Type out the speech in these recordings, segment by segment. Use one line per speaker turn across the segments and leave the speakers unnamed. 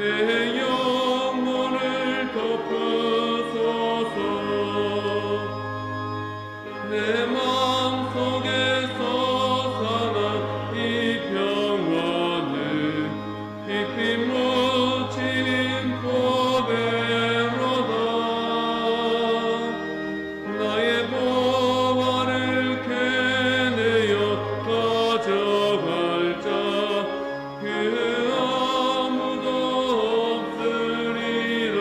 내 영혼을 덮으소서. 내 마음속에서 사는 이 평안을 깊이 묻힌 보배로다. 나의 보화를 캐내어 가져갈 자 그 아무도 없으리라.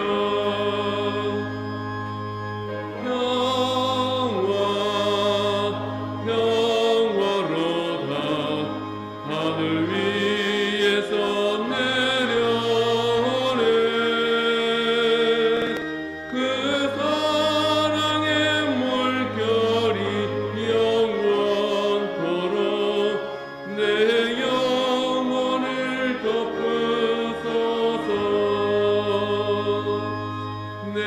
평화로다 하늘 위에서 내려오네. 그 사랑의 물결이 영원토록 내 영혼을 덮으소서. 내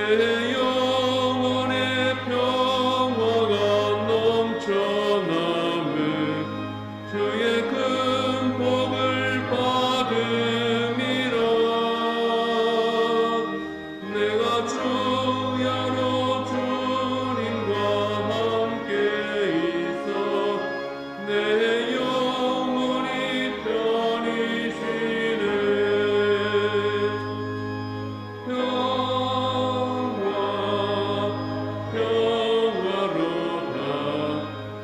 영혼의 평화가 넘쳐나며 주의 큰 복을 받음이라. 내가 주야로 주님과 함께 있어 내 영혼이 편히 쉬네. 평화로다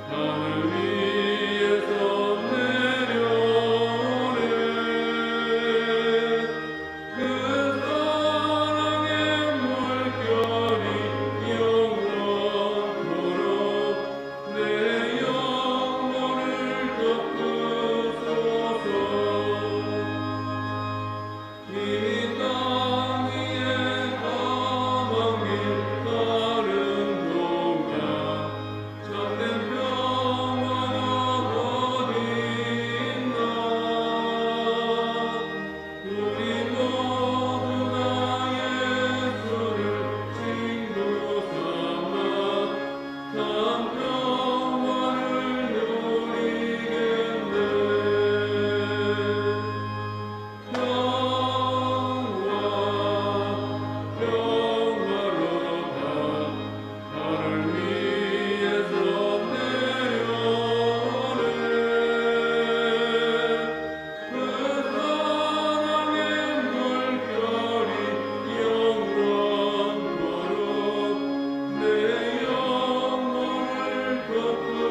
하늘 위에서 내려오네. 그 사랑의 물결이 영원토록 내 영혼을 덮으소서. 이미 땅 위에 가망길 다른 동안 참된 평화가 어디 있나. 우리 모두 다 예수를 친구 삼아 참 평화를 누리겠네. 평화로다 하늘 위에서 내려오네. 그 사랑의 물결이 영원토록 내 영혼을 덮으소서.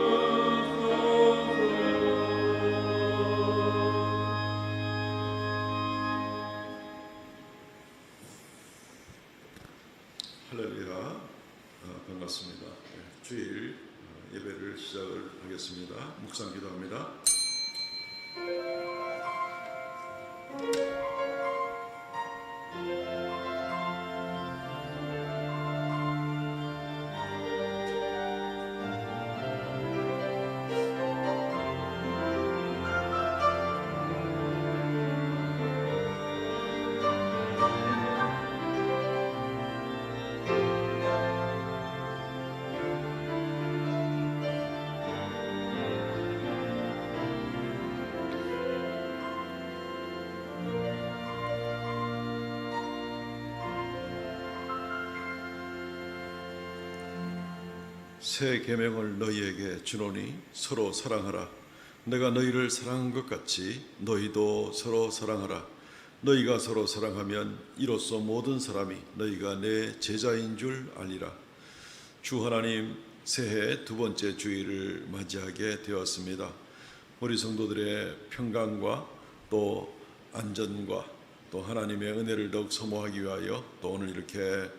할렐루야. 반갑습니다. 주일 예배를 시작을 하겠습니다. 묵상 기도합니다. 새 계명을 너희에게 주노니 서로 사랑하라. 내가 너희를 사랑한 것 같이 너희도 서로 사랑하라. 너희가 서로 사랑하면 이로써 모든 사람이 너희가 내 제자인 줄 알리라. 주 하나님, 새해 두 번째 주일을 맞이하게 되었습니다. 우리 성도들의 평강과 또 안전과 또 하나님의 은혜를 더욱 소모하기 위하여 또 오늘 이렇게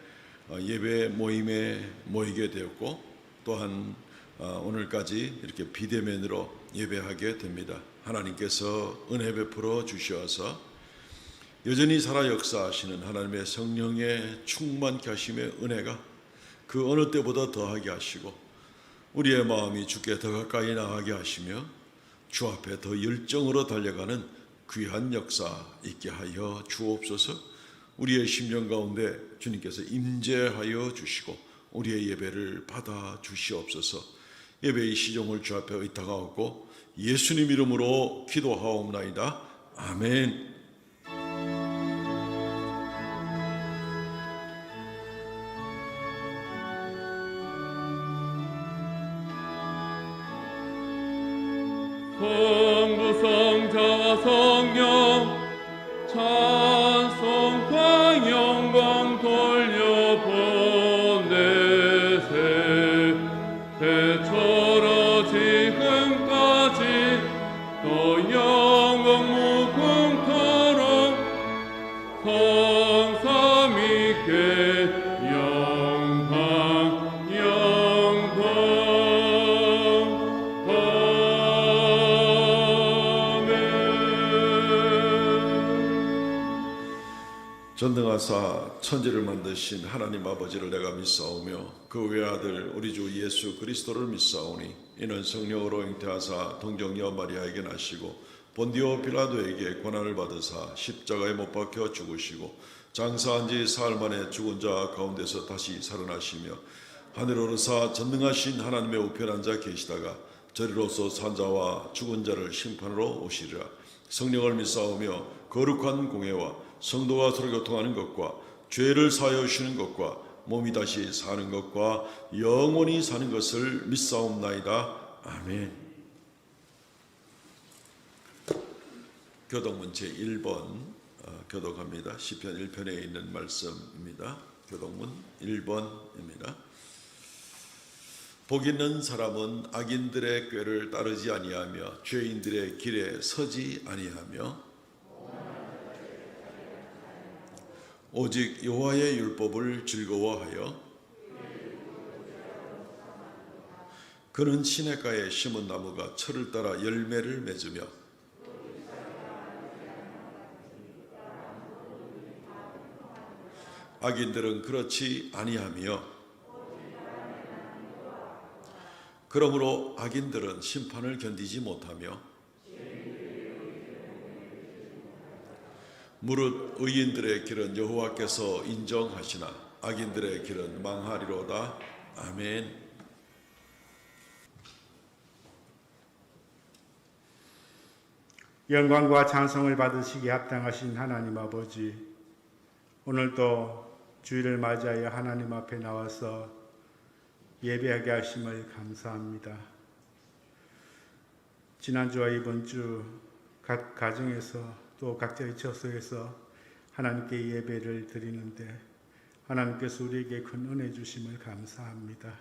예배 모임에 모이게 되었고, 또한 오늘까지 이렇게 비대면으로 예배하게 됩니다. 하나님께서 은혜 베풀어 주셔서 여전히 살아 역사하시는 하나님의 성령의 충만케 하심의 은혜가 그 어느 때보다 더하게 하시고 우리의 마음이 주께 더 가까이 나가게 하시며 주 앞에 더 열정으로 달려가는 귀한 역사 있게 하여 주옵소서. 우리의 심령 가운데 주님께서 임재하여 주시고 우리의 예배를 받아 주시옵소서. 예배의 시종을 주 앞에 의탁하옵고 예수님 이름으로 기도하옵나이다. 아멘.
성부 성자와 성령 찬송과 영광 돌려보내세 대처로 지금까지 또 영원 무궁토록 성삼위께 영광
전능하사 천지를 만드신 하나님 아버지를 내가 믿사오며 그 외아들 우리 주 예수 그리스도를 믿사오니 이는 성령으로 잉태하사 동정녀 마리아에게 나시고 본디오 빌라도에게 고난을 받으사 십자가에 못 박혀 죽으시고 장사한 지 사흘 만에 죽은 자 가운데서 다시 살아나시며 하늘 오르사 전능하신 하나님의 우편에 앉아 계시다가 저리로서 산 자와 죽은 자를 심판으로 오시리라. 성령을 믿사오며 거룩한 공회와 성도가 서로 교통하는 것과 죄를 사하여 주시는 것과 몸이 다시 사는 것과 영원히 사는 것을 믿사옵나이다. 아멘. 교독문 제1번 교독합니다. 시편 1편에 있는 말씀입니다. 교독문 1번입니다. 복 있는 사람은 악인들의 꾀를 따르지 아니하며 죄인들의 길에 서지 아니하며 오직 여호와의 율법을 즐거워하여 그는 시냇가에 심은 나무가 철을 따라 열매를 맺으며 악인들은 그렇지 아니하며 그러므로 악인들은 심판을 견디지 못하며 무릇 의인들의 길은 여호와께서 인정하시나 악인들의 길은 망하리로다. 아멘.
영광과 찬송을 받으시기에 합당하신 하나님 아버지, 오늘도 주일을 맞이하여 하나님 앞에 나와서 예배하게 하심을 감사합니다. 지난주와 이번 주 각 가정에서 또 각자의 처소에서 하나님께 예배를 드리는데 하나님께서 우리에게 큰 은혜 주심을 감사합니다.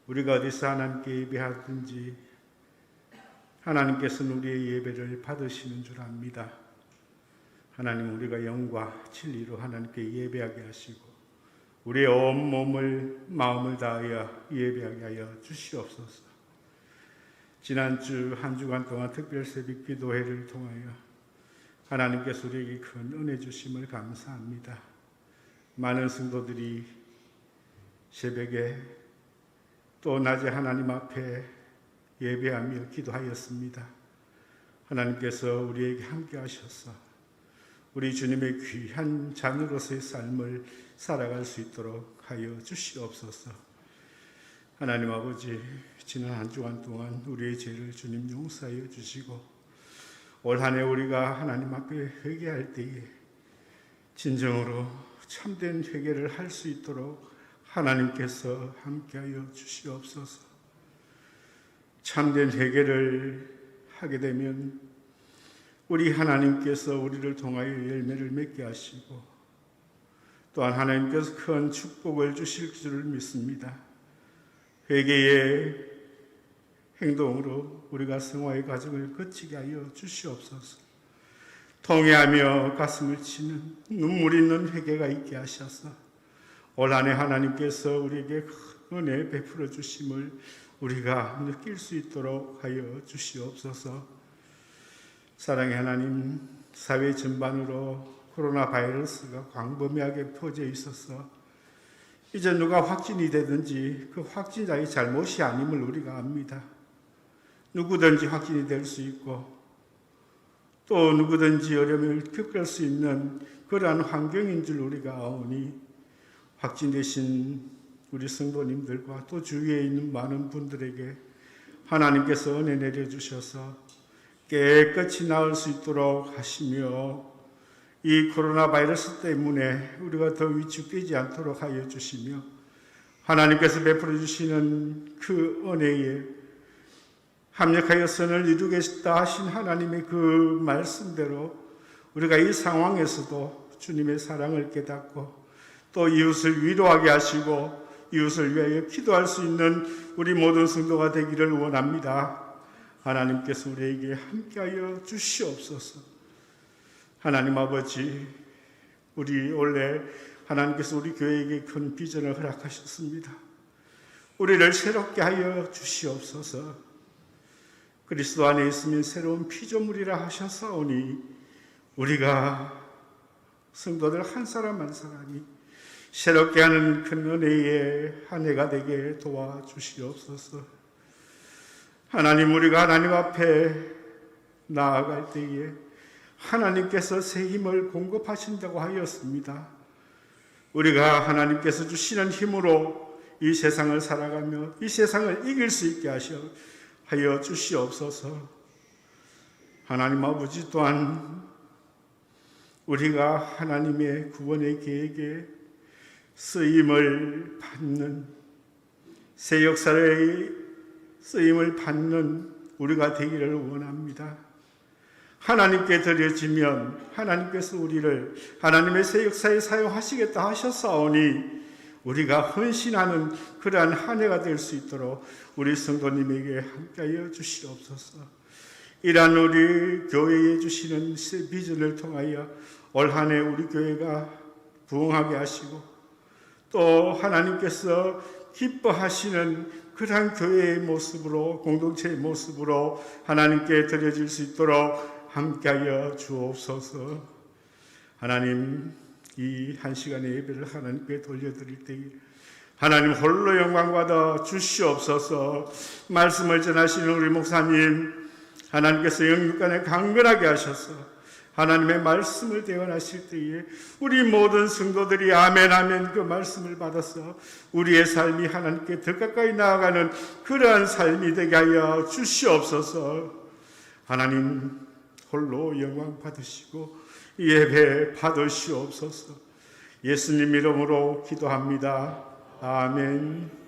우리가 어디서 하나님께 예배하든지 하나님께서는 우리의 예배를 받으시는 줄 압니다. 하나님, 우리가 영과 진리로 하나님께 예배하게 하시고 우리의 온 몸을 마음을 다하여 예배하게 하여 주시옵소서. 지난주 한 주간 동안 특별 새벽 기도회를 통하여 하나님께서 우리에게 큰 은혜 주심을 감사합니다. 많은 성도들이 새벽에 또 낮에 하나님 앞에 예배하며 기도하였습니다. 하나님께서 우리에게 함께 하셔서 우리 주님의 귀한 자녀로서의 삶을 살아갈 수 있도록 하여 주시옵소서. 하나님 아버지, 지난 한 주간 동안 우리의 죄를 주님 용서하여 주시고 올 한 해 우리가 하나님 앞에 회개할 때에 진정으로 참된 회개를 할 수 있도록 하나님께서 함께하여 주시옵소서. 참된 회개를 하게 되면 우리 하나님께서 우리를 통하여 열매를 맺게 하시고 또한 하나님께서 큰 축복을 주실 줄을 믿습니다. 회개의 행동으로 우리가 성화의 과정을 거치게 하여 주시옵소서. 통회하며 가슴을 치는 눈물 있는 회개가 있게 하셔서 올 한 해 하나님께서 우리에게 큰 은혜 베풀어 주심을 우리가 느낄 수 있도록 하여 주시옵소서. 사랑의 하나님, 사회 전반으로 코로나 바이러스가 광범위하게 퍼져 있어서 이제 누가 확진이 되든지 그 확진자의 잘못이 아님을 우리가 압니다. 누구든지 확진이 될 수 있고 또 누구든지 어려움을 겪을 수 있는 그러한 환경인 줄 우리가 아오니 확진되신 우리 성도님들과 또 주위에 있는 많은 분들에게 하나님께서 은혜 내려주셔서 깨끗이 나을 수 있도록 하시며 이 코로나 바이러스 때문에 우리가 더 위축되지 않도록 하여 주시며 하나님께서 베풀어 주시는 그 은혜에 합력하여 선을 이루겠다 하신 하나님의 그 말씀대로 우리가 이 상황에서도 주님의 사랑을 깨닫고 또 이웃을 위로하게 하시고 이웃을 위하여 기도할 수 있는 우리 모든 성도가 되기를 원합니다. 하나님께서 우리에게 함께하여 주시옵소서. 하나님 아버지, 우리 원래 하나님께서 우리 교회에게 큰 비전을 허락하셨습니다. 우리를 새롭게 하여 주시옵소서. 그리스도 안에 있으면 새로운 피조물이라 하셨사오니 우리가 성도들 한 사람 한 사람이 새롭게 하는 큰 은혜의 한 해가 되게 도와주시옵소서. 하나님, 우리가 하나님 앞에 나아갈 때에 하나님께서 새 힘을 공급하신다고 하였습니다. 우리가 하나님께서 주시는 힘으로 이 세상을 살아가며 이 세상을 이길 수 있게 하여 주시옵소서. 하나님 아버지, 또한 우리가 하나님의 구원의 계획에 쓰임을 받는, 새 역사의 쓰임을 받는 우리가 되기를 원합니다. 하나님께 드려지면 하나님께서 우리를 하나님의 새 역사에 사용하시겠다 하셨사오니 우리가 헌신하는 그러한 한 해가 될 수 있도록 우리 성도님에게 함께하여 주시옵소서. 이러한 우리 교회에 주시는 새 비전을 통하여 올 한 해 우리 교회가 부흥하게 하시고 또 하나님께서 기뻐하시는 그러한 교회의 모습으로, 공동체의 모습으로 하나님께 드려질 수 있도록 함께하여 주옵소서. 하나님, 이 한 시간의 예배를 하나님께 돌려드릴 때에 하나님 홀로 영광 받아 주시옵소서. 말씀을 전하시는 우리 목사님, 하나님께서 영육간에 강건하게 하셔서 하나님의 말씀을 대언하실 때에 우리 모든 성도들이 아멘 아멘 그 말씀을 받아서 우리의 삶이 하나님께 더 가까이 나아가는 그러한 삶이 되게 하여 주시옵소서. 하나님 홀로 영광 받으시고 예배 받으시옵소서. 예수님 이름으로 기도합니다. 아멘.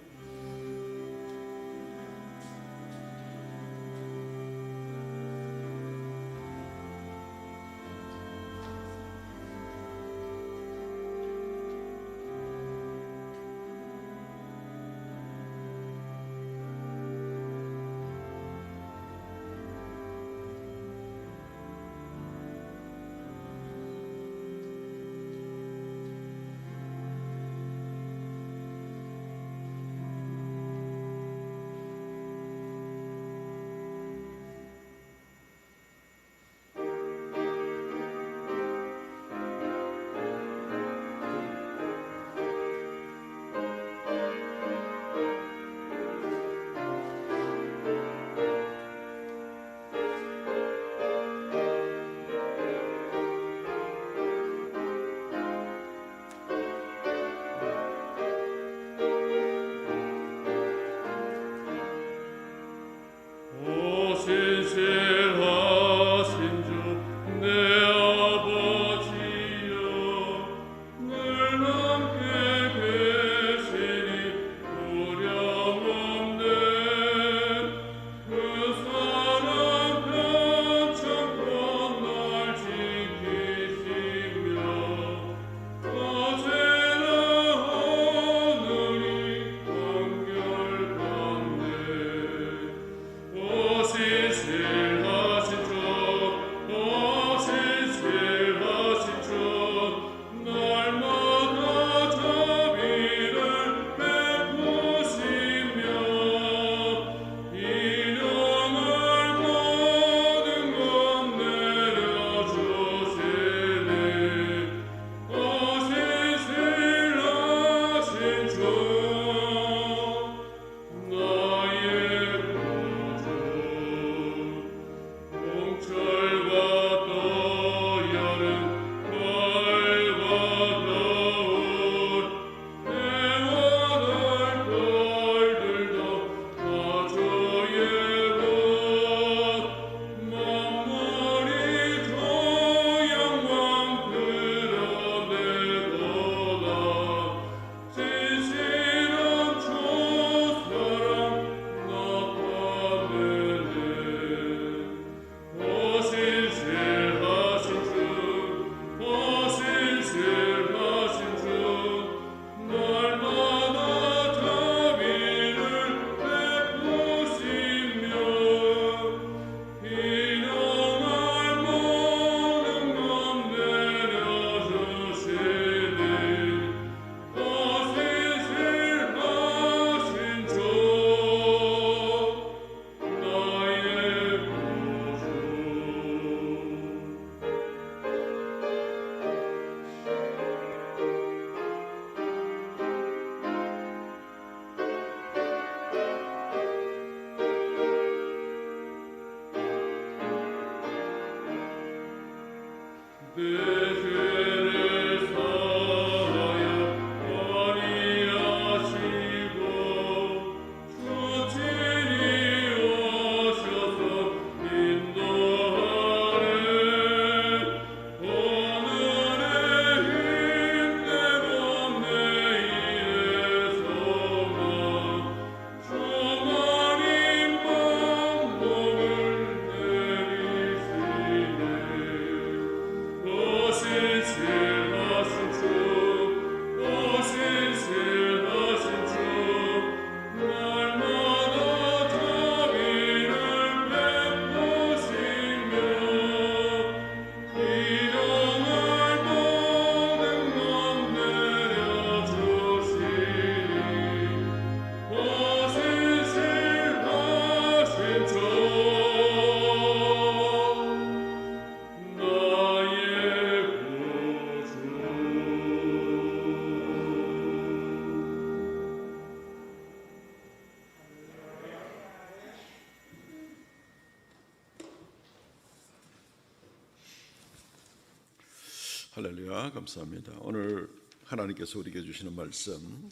할렐루야, 감사합니다. 오늘 하나님께서 우리에게 주시는 말씀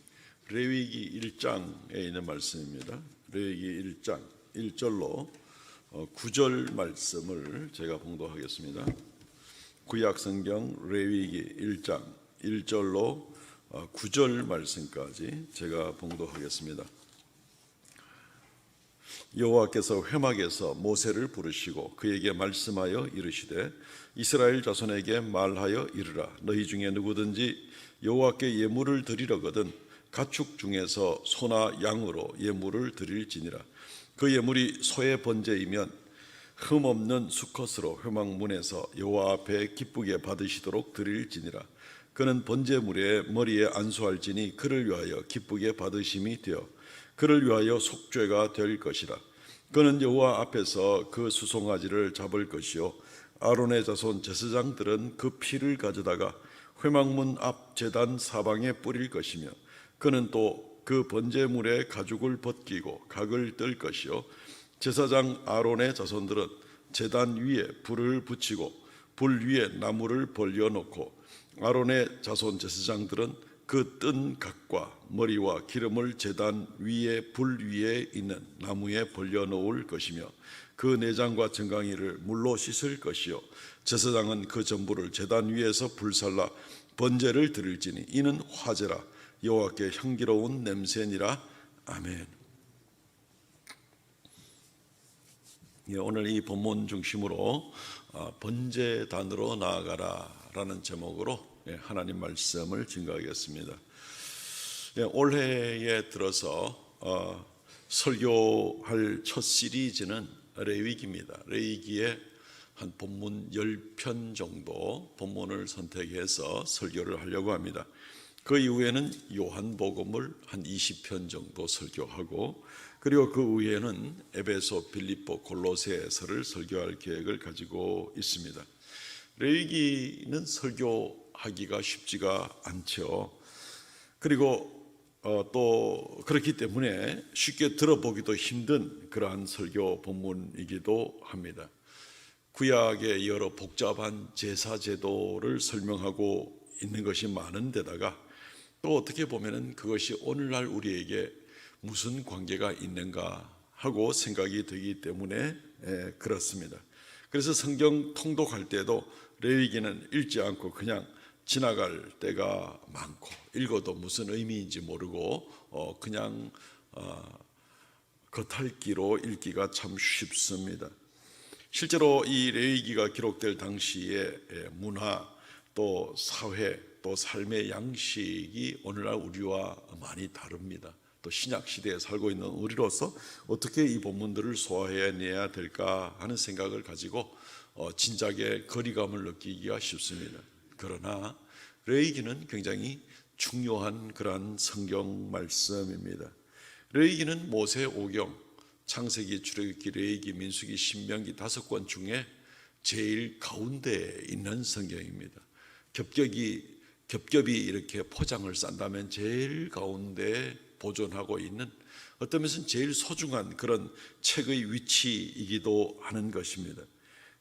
레위기 1장에 있는 말씀입니다. 레위기 1장 1절로 9절 말씀을 제가 봉독하겠습니다. 구약성경 레위기 1장 1절로 9절 말씀까지 제가 봉독하겠습니다. 여호와께서 회막에서 모세를 부르시고 그에게 말씀하여 이르시되 이스라엘 자손에게 말하여 이르라. 너희 중에 누구든지 여호와께 예물을 드리려거든 가축 중에서 소나 양으로 예물을 드릴지니라. 그 예물이 소의 번제이면 흠없는 수컷으로 회막문에서 여호와 앞에 기쁘게 받으시도록 드릴지니라. 그는 번제물의 머리에 안수할지니 그를 위하여 기쁘게 받으심이 되어 그를 위하여 속죄가 될 것이라. 그는 여호와 앞에서 그 수송아지를 잡을 것이요 아론의 자손 제사장들은 그 피를 가져다가 회막문 앞 제단 사방에 뿌릴 것이며 그는 또 그 번제물의 가죽을 벗기고 각을 뜰 것이요 제사장 아론의 자손들은 제단 위에 불을 붙이고 불 위에 나무를 벌려놓고 아론의 자손 제사장들은 그 뜬 각과 머리와 기름을 제단 위에 불 위에 있는 나무에 벌려놓을 것이며 그 내장과 정강이를 물로 씻을 것이요 제사장은 그 전부를 제단 위에서 불살라 번제를 드릴지니 이는 화제라 여호와께 향기로운 냄새니라. 아멘. 오늘 이 본문 중심으로 번제단으로 나아가라라는 제목으로 하나님 말씀을 증거하겠습니다. 올해에 들어서 설교할 첫 시리즈는 레위기입니다. 레위기에 한 본문 10편 정도 본문을 선택해서 설교를 하려고 합니다. 그 이후에는 요한복음을 한 20편 정도 설교하고 그리고 그 후에는 에베소, 빌립보, 골로새서를 설교할 계획을 가지고 있습니다. 레위기는 설교하기가 쉽지가 않죠. 그리고 또 그렇기 때문에 쉽게 들어보기도 힘든 그러한 설교 본문이기도 합니다. 구약의 여러 복잡한 제사 제도를 설명하고 있는 것이 많은 데다가 또 어떻게 보면은 그것이 오늘날 우리에게 무슨 관계가 있는가 하고 생각이 되기 때문에 그렇습니다. 그래서 성경 통독할 때도 레위기는 읽지 않고 그냥 지나갈 때가 많고 읽어도 무슨 의미인지 모르고 그냥 겉핥기로 읽기가 참 쉽습니다. 실제로 이 레위기가 기록될 당시에 문화 또 사회 또 삶의 양식이 오늘날 우리와 많이 다릅니다. 또 신약 시대에 살고 있는 우리로서 어떻게 이 본문들을 소화해내야 될까 하는 생각을 가지고 진작에 거리감을 느끼기가 쉽습니다. 그러나 레위기는 굉장히 중요한 그러한 성경 말씀입니다. 레위기는 모세 오경, 창세기, 출애굽기, 레위기, 민수기, 신명기 5권 중에 제일 가운데에 있는 성경입니다. 겹겹이 이렇게 포장을 싼다면 제일 가운데에 보존하고 있는 어떤 면에서는 제일 소중한 그런 책의 위치이기도 하는 것입니다.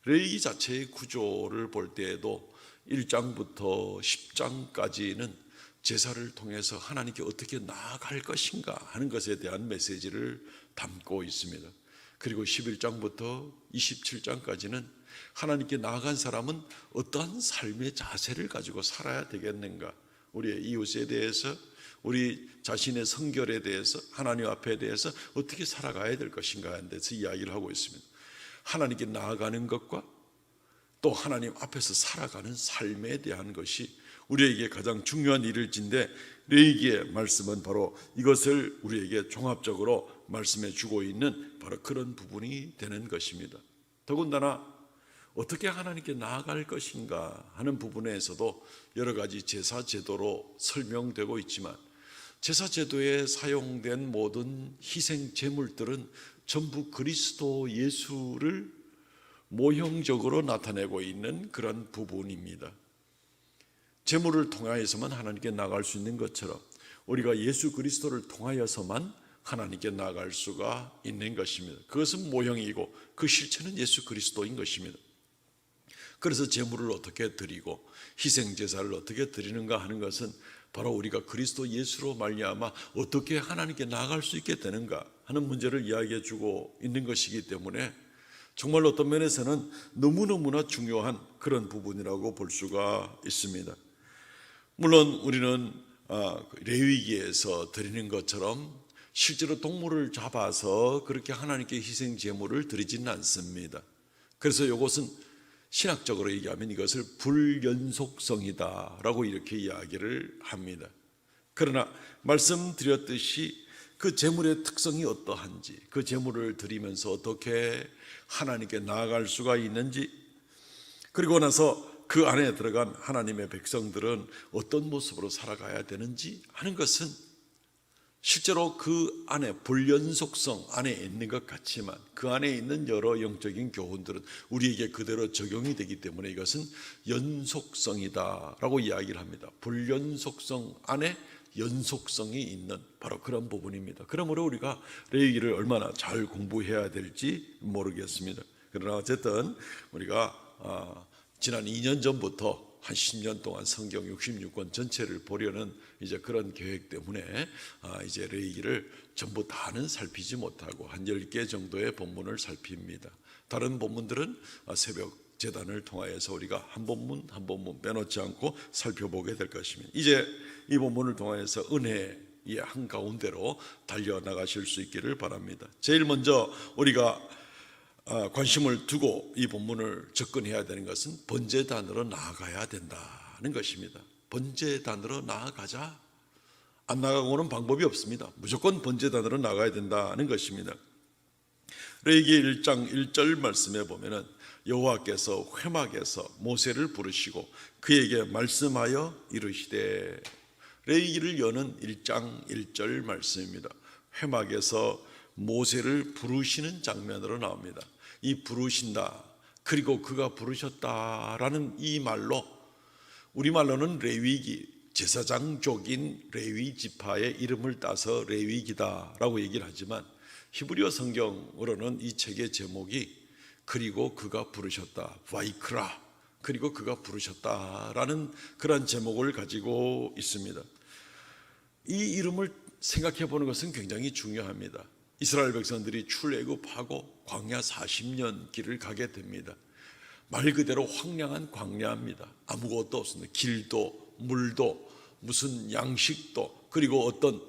레위기 자체의 구조를 볼 때에도 1장부터 10장까지는 제사를 통해서 하나님께 어떻게 나아갈 것인가 하는 것에 대한 메시지를 담고 있습니다. 그리고 11장부터 27장까지는 하나님께 나아간 사람은 어떠한 삶의 자세를 가지고 살아야 되겠는가, 우리의 이웃에 대해서, 우리 자신의 성결에 대해서, 하나님 앞에 대해서 어떻게 살아가야 될 것인가 하는 데서 이야기를 하고 있습니다. 하나님께 나아가는 것과 또 하나님 앞에서 살아가는 삶에 대한 것이 우리에게 가장 중요한 일일진데 레위기의 말씀은 바로 이것을 우리에게 종합적으로 말씀해 주고 있는 바로 그런 부분이 되는 것입니다. 더군다나 어떻게 하나님께 나아갈 것인가 하는 부분에서도 여러 가지 제사 제도로 설명되고 있지만 제사 제도에 사용된 모든 희생 제물들은 전부 그리스도 예수를 모형적으로 나타내고 있는 그런 부분입니다. 제물을 통하여서만 하나님께 나아갈 수 있는 것처럼 우리가 예수 그리스도를 통하여서만 하나님께 나아갈 수가 있는 것입니다. 그것은 모형이고 그 실체는 예수 그리스도인 것입니다. 그래서 제물을 어떻게 드리고 희생 제사를 어떻게 드리는가 하는 것은 바로 우리가 그리스도 예수로 말미암아 어떻게 하나님께 나아갈 수 있게 되는가 하는 문제를 이야기해 주고 있는 것이기 때문에 정말 어떤 면에서는 너무너무나 중요한 그런 부분이라고 볼 수가 있습니다. 물론 우리는 레위기에서 드리는 것처럼 실제로 동물을 잡아서 그렇게 하나님께 희생 제물을 드리지는 않습니다. 그래서 이것은 신학적으로 얘기하면 이것을 불연속성이다라고 이렇게 이야기를 합니다. 그러나 말씀드렸듯이 그 제물의 특성이 어떠한지, 그 제물을 드리면서 어떻게 하나님께 나아갈 수가 있는지, 그리고 나서 그 안에 들어간 하나님의 백성들은 어떤 모습으로 살아가야 되는지 하는 것은 실제로 그 안에 불연속성 안에 있는 것 같지만 그 안에 있는 여러 영적인 교훈들은 우리에게 그대로 적용이 되기 때문에 이것은 연속성이다라고 이야기를 합니다. 불연속성 안에 연속성이 있는 바로 그런 부분입니다. 그러므로 우리가 레위기를 얼마나 잘 공부해야 될지 모르겠습니다. 그러나 어쨌든 우리가 지난 2년 전부터 한 10년 동안 성경 66권 전체를 보려는 이제 그런 계획 때문에 이제 레위기를 전부 다는 살피지 못하고 한 10개 정도의 본문을 살핍니다. 다른 본문들은 새벽 제단을 통하여서 우리가 한 본문 한 본문 빼놓지 않고 살펴보게 될 것입니다. 이제 이 본문을 통하여서 은혜의 한가운데로 달려나가실 수 있기를 바랍니다. 제일 먼저 우리가 관심을 두고 이 본문을 접근해야 되는 것은 번제단으로 나아가야 된다는 것입니다. 번제단으로 나아가자. 안 나가고는 방법이 없습니다. 무조건 번제단으로 나가야 된다는 것입니다. 레위기 1장 1절 말씀에 보면은 여호와께서 회막에서 모세를 부르시고 그에게 말씀하여 이르시되, 레위기를 여는 1장 1절 말씀입니다. 회막에서 모세를 부르시는 장면으로 나옵니다. 이 부르신다, 그리고 그가 부르셨다라는 이 말로, 우리말로는 레위기, 제사장족인 레위 지파의 이름을 따서 레위기다라고 얘기를 하지만 히브리어 성경으로는 이 책의 제목이 그리고 그가 부르셨다, 바이크라, 그리고 그가 부르셨다라는 그런 제목을 가지고 있습니다. 이 이름을 생각해 보는 것은 굉장히 중요합니다. 이스라엘 백성들이 출애굽하고 광야 40년 길을 가게 됩니다. 말 그대로 황량한 광야입니다. 아무것도 없습니다. 길도 물도 무슨 양식도 그리고 어떤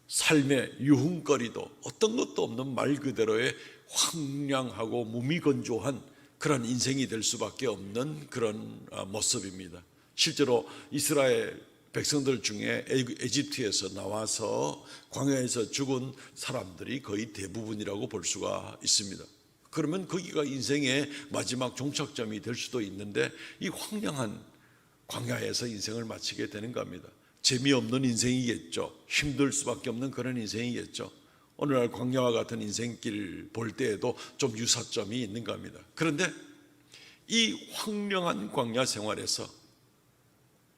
삶의 유흥거리도 어떤 것도 없는 말 그대로의 황량하고 무미건조한 그런 인생이 될 수밖에 없는 그런 모습입니다. 실제로 이스라엘 백성들 중에 에집트에서 나와서 광야에서 죽은 사람들이 거의 대부분이라고 볼 수가 있습니다. 그러면 거기가 인생의 마지막 종착점이 될 수도 있는데 이 황량한 광야에서 인생을 마치게 되는 겁니다. 재미없는 인생이겠죠. 힘들 수밖에 없는 그런 인생이겠죠. 오늘날 광야와 같은 인생길 볼 때에도 좀 유사점이 있는 겁니다. 그런데 이 황량한 광야 생활에서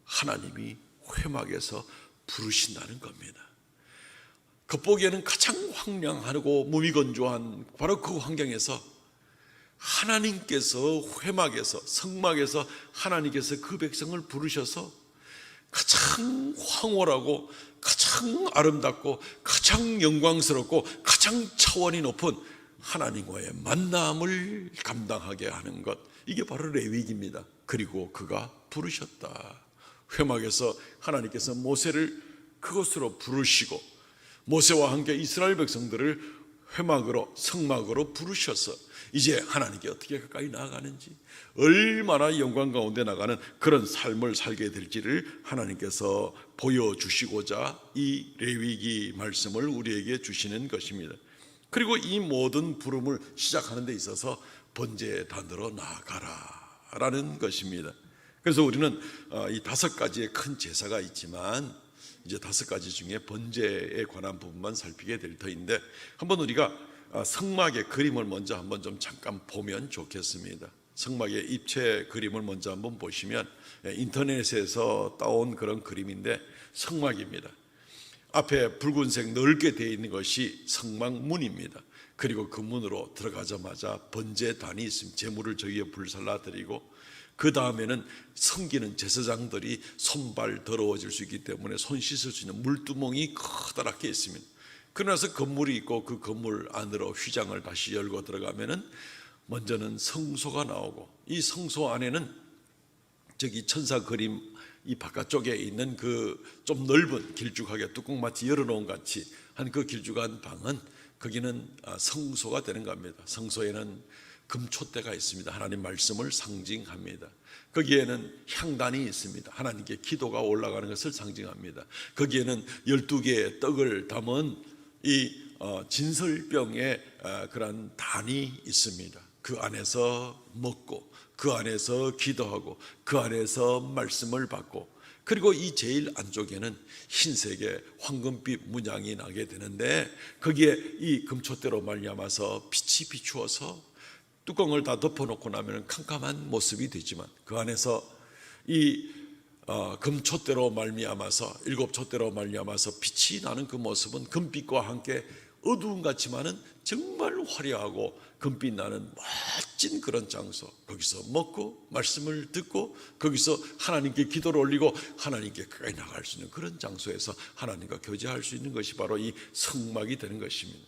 하나님이 회막에서 부르신다는 겁니다. 겉보기에는 가장 황량하고 무미건조한 바로 그 환경에서 하나님께서 회막에서 성막에서 하나님께서 그 백성을 부르셔서 가장 황홀하고 가장 아름답고 가장 영광스럽고 가장 차원이 높은 하나님과의 만남을 감당하게 하는 것, 이게 바로 레위기입니다. 그리고 그가 부르셨다. 회막에서 하나님께서 모세를 그곳으로 부르시고 모세와 함께 이스라엘 백성들을 회막으로 성막으로 부르셔서 이제 하나님께 어떻게 가까이 나아가는지, 얼마나 영광 가운데 나가는 그런 삶을 살게 될지를 하나님께서 보여주시고자 이 레위기 말씀을 우리에게 주시는 것입니다. 그리고 이 모든 부름을 시작하는 데 있어서 번제단으로 나아가라 라는 것입니다. 그래서 우리는 이 5가지의 큰 제사가 있지만 이제 5가지 중에 번제에 관한 부분만 살피게 될 터인데, 한번 우리가 성막의 그림을 먼저 한번 좀 잠깐 보면 좋겠습니다. 성막의 입체 그림을 먼저 한번 보시면 인터넷에서 따온 그런 그림인데 성막입니다. 앞에 붉은색 넓게 되어 있는 것이 성막문입니다. 그리고 그 문으로 들어가자마자 번제단이 있습니다. 제물을 저기에 불살라 드리고 그 다음에는 섬기는 제사장들이 손발 더러워질 수 있기 때문에 손 씻을 수 있는 물두멍이 커다랗게 있습니다. 그러나서 건물이 있고 그 건물 안으로 휘장을 다시 열고 들어가면은 먼저는 성소가 나오고 이 성소 안에는 저기 천사 그림 이 바깥쪽에 있는 그 좀 넓은 길쭉하게 뚜껑마치 열어놓은 같이 한 그 길쭉한 방은 거기는 성소가 되는 겁니다. 성소에는 금촛대가 있습니다. 하나님 말씀을 상징합니다. 거기에는 향단이 있습니다. 하나님께 기도가 올라가는 것을 상징합니다. 거기에는 12개의 떡을 담은 이 진설병의 그런 단이 있습니다. 그 안에서 먹고 그 안에서 기도하고 그 안에서 말씀을 받고 그리고 이 제일 안쪽에는 흰색의 황금빛 문양이 나게 되는데 거기에 이 금촛대로 말미암아서 빛이 비추어서 뚜껑을 다 덮어놓고 나면 캄캄한 모습이 되지만 그 안에서 이 금촛대로 말미암아서 일곱 촛대로 말미암아서 빛이 나는 그 모습은 금빛과 함께 어두운 같지만은 정말 화려하고 금빛 나는 멋진 그런 장소, 거기서 먹고 말씀을 듣고 거기서 하나님께 기도를 올리고 하나님께 가까이 나갈 수 있는 그런 장소에서 하나님과 교제할 수 있는 것이 바로 이 성막이 되는 것입니다.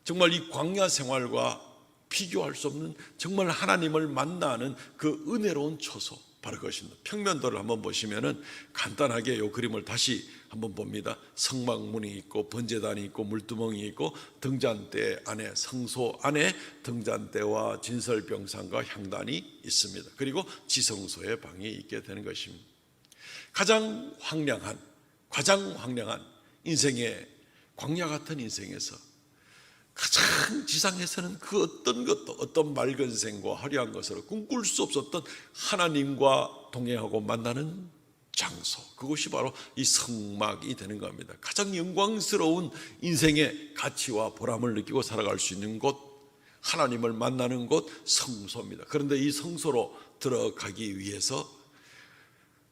정말 이 광야 생활과 비교할 수 없는 정말 하나님을 만나는 그 은혜로운 처소 바로 그것입니다. 평면도를 한번 보시면은 간단하게 이 그림을 다시 한번 봅니다. 성막문이 있고 번제단이 있고 물두멍이 있고 등잔대 안에 성소 안에 등잔대와 진설병상과 향단이 있습니다. 그리고 지성소의 방이 있게 되는 것입니다. 가장 황량한 인생의 광야 같은 인생에서 가장 지상에서는 그 어떤 것도 어떤 맑은 생과 화려한 것으로 꿈꿀 수 없었던 하나님과 동행하고 만나는 장소, 그것이 바로 이 성막이 되는 겁니다. 가장 영광스러운 인생의 가치와 보람을 느끼고 살아갈 수 있는 곳, 하나님을 만나는 곳 성소입니다. 그런데 이 성소로 들어가기 위해서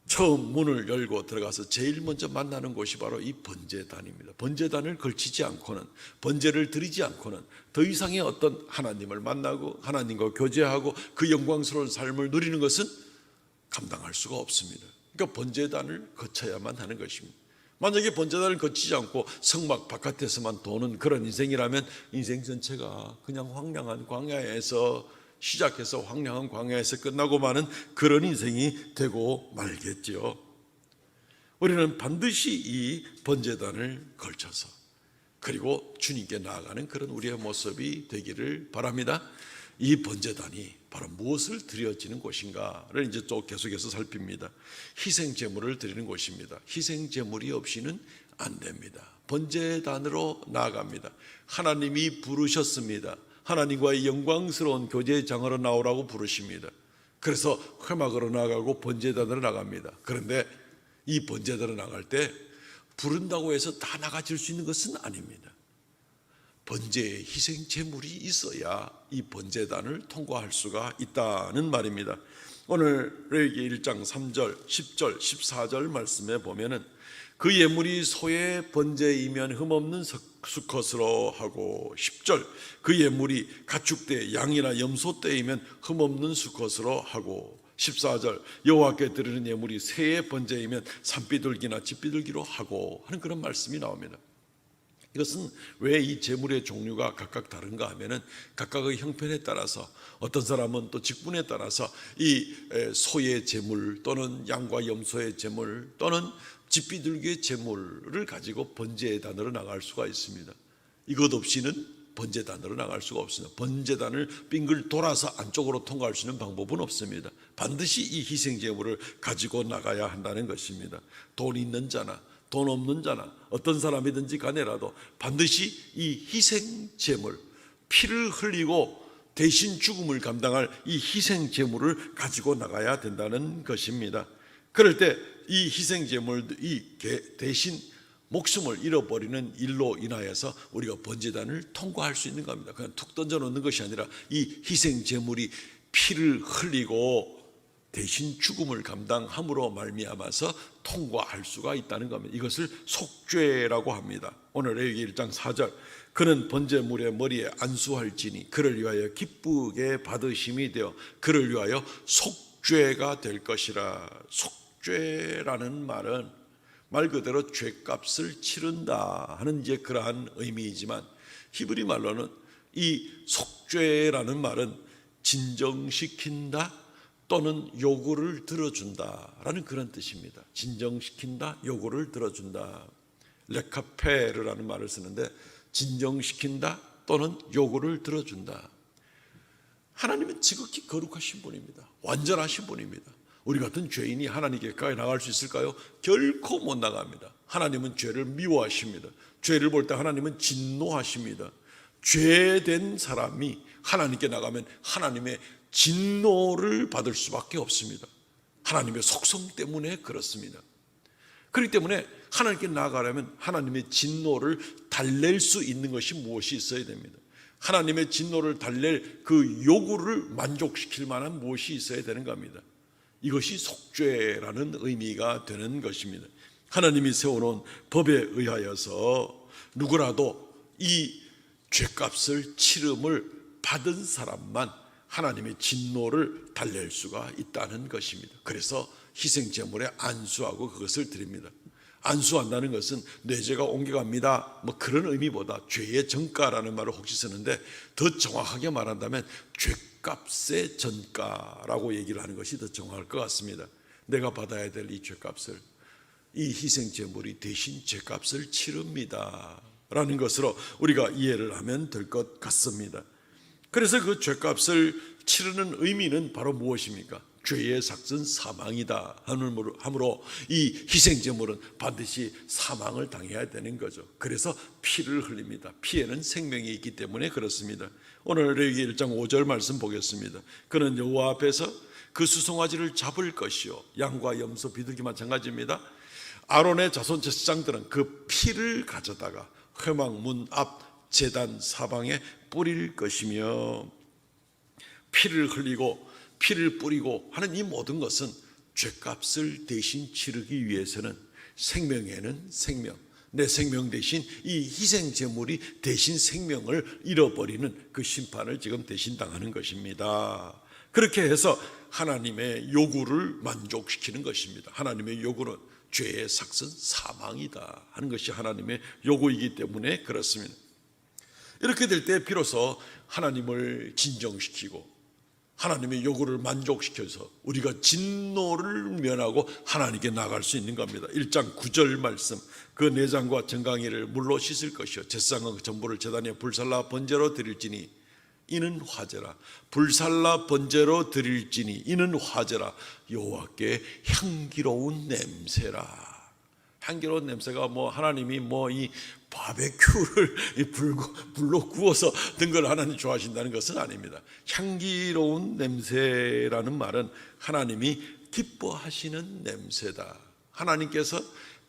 처음 문을 열고 들어가서 제일 먼저 만나는 곳이 바로 이 번제단입니다. 번제단을 걸치지 않고는, 번제를 드리지 않고는 더 이상의 어떤 하나님을 만나고 하나님과 교제하고 그 영광스러운 삶을 누리는 것은 감당할 수가 없습니다. 그러니까 번제단을 거쳐야만 하는 것입니다. 만약에 번제단을 거치지 않고 성막 바깥에서만 도는 그런 인생이라면 인생 전체가 그냥 황량한 광야에서 시작해서 황량한 광야에서 끝나고 마는 그런 인생이 되고 말겠죠. 우리는 반드시 이 번제단을 걸쳐서 그리고 주님께 나아가는 그런 우리의 모습이 되기를 바랍니다. 이 번제단이 바로 무엇을 드려지는 곳인가를 이제 또 계속해서 살핍니다. 희생 제물을 드리는 곳입니다. 희생 제물이 없이는 안 됩니다. 번제단으로 나아갑니다. 하나님이 부르셨습니다. 하나님과의 영광스러운 교제장으로 나오라고 부르십니다. 그래서 회막으로 나가고 번제단으로 나갑니다. 그런데 이 번제단으로 나갈 때 부른다고 해서 다 나가질 수 있는 것은 아닙니다. 번제의 희생 제물이 있어야 이 번제단을 통과할 수가 있다는 말입니다. 오늘 레위기 1장 3절, 10절, 14절 말씀에 보면은 그 예물이 소의 번제이면 흠없는 수컷으로 하고 10절 그 예물이 가축대 양이나 염소떼이면 흠없는 수컷으로 하고 14절 여호와께 드리는 예물이 새의 번제이면 산비둘기나 집비둘기로 하고 하는 그런 말씀이 나옵니다. 이것은 왜 이 제물의 종류가 각각 다른가 하면은 각각의 형편에 따라서 어떤 사람은 또 직분에 따라서 이 소의 제물 또는 양과 염소의 제물 또는 집비둘기의 제물을 가지고 번제단으로 나갈 수가 있습니다. 이것 없이는 번제단으로 나갈 수가 없습니다. 번제단을 빙글 돌아서 안쪽으로 통과할 수 있는 방법은 없습니다. 반드시 이 희생 제물을 가지고 나가야 한다는 것입니다. 돈 있는 자나 돈 없는 자나 어떤 사람이든지 간에라도 반드시 이 희생 제물, 피를 흘리고 대신 죽음을 감당할 이 희생 제물을 가지고 나가야 된다는 것입니다. 그럴 때 이 희생 제물, 이 대신 목숨을 잃어버리는 일로 인하여서 우리가 번제단을 통과할 수 있는 겁니다. 그냥 툭 던져 놓는 것이 아니라 이 희생 제물이 피를 흘리고 대신 죽음을 감당함으로 말미암아서 통과할 수가 있다는 겁니다. 이것을 속죄라고 합니다. 오늘 레위기 1장 4절 그는 번제물의 머리에 안수할지니 그를 위하여 기쁘게 받으심이 되어 그를 위하여 속죄가 될 것이라. 속죄라는 말은 말 그대로 죄값을 치른다 하는 이제 그러한 의미이지만 히브리 말로는 이 속죄라는 말은 진정시킨다 또는 요구를 들어준다라는 그런 뜻입니다. 진정시킨다, 요구를 들어준다. 레카페르라는 말을 쓰는데 진정시킨다 또는 요구를 들어준다. 하나님은 지극히 거룩하신 분입니다. 완전하신 분입니다. 우리 같은 죄인이 하나님께 가까이 나갈 수 있을까요? 결코 못 나갑니다. 하나님은 죄를 미워하십니다. 죄를 볼 때 하나님은 진노하십니다. 죄된 사람이 하나님께 나가면 하나님의 진노를 받을 수밖에 없습니다. 하나님의 속성 때문에 그렇습니다. 그렇기 때문에 하나님께 나아가려면 하나님의 진노를 달랠 수 있는 것이 무엇이 있어야 됩니다. 하나님의 진노를 달랠 그 요구를 만족시킬 만한 무엇이 있어야 되는 겁니다. 이것이 속죄라는 의미가 되는 것입니다. 하나님이 세워놓은 법에 의하여서 누구라도 이 죄값을 치름을 받은 사람만 하나님의 진노를 달랠 수가 있다는 것입니다. 그래서 희생제물에 안수하고 그것을 드립니다. 안수한다는 것은 내 죄가 옮겨갑니다 뭐 그런 의미보다 죄의 전가라는 말을 혹시 쓰는데 더 정확하게 말한다면 죄값의 전가라고 얘기를 하는 것이 더 정확할 것 같습니다. 내가 받아야 될 이 죄값을 이 희생제물이 대신 죄값을 치릅니다 라는 것으로 우리가 이해를 하면 될 것 같습니다. 그래서 그 죄값을 치르는 의미는 바로 무엇입니까? 죄의 삭은 사망이다 하므로 이 희생제물은 반드시 사망을 당해야 되는 거죠. 그래서 피를 흘립니다. 피에는 생명이 있기 때문에 그렇습니다. 오늘 레위기 1장 5절 말씀 보겠습니다. 그는 여호와 앞에서 그 수송아지를 잡을 것이요 양과 염소 비둘기 마찬가지입니다. 아론의 자손 제사장들은 그 피를 가져다가 회막문 앞 제단 사방에 뿌릴 것이며 피를 흘리고 피를 뿌리고 하는 이 모든 것은 죄값을 대신 치르기 위해서는 생명에는 생명, 내 생명 대신 이 희생제물이 대신 생명을 잃어버리는 그 심판을 지금 대신 당하는 것입니다. 그렇게 해서 하나님의 요구를 만족시키는 것입니다. 하나님의 요구는 죄의 삭은 사망이다 하는 것이 하나님의 요구이기 때문에 그렇습니다. 이렇게 될 때 비로소 하나님을 진정시키고 하나님의 요구를 만족시켜서 우리가 진노를 면하고 하나님께 나갈 수 있는 겁니다. 1장 9절 말씀 그 내장과 정강이를 물로 씻을 것이요 제사장은 그 전부를 제단에 불살라 번제로 드릴지니 이는 화제라. 불살라 번제로 드릴지니 이는 화제라. 여호와께 향기로운 냄새라. 향기로운 냄새가 하나님이 이 바베큐를 불로 구워서 든 걸 하나님 좋아하신다는 것은 아닙니다. 향기로운 냄새라는 말은 하나님이 기뻐하시는 냄새다. 하나님께서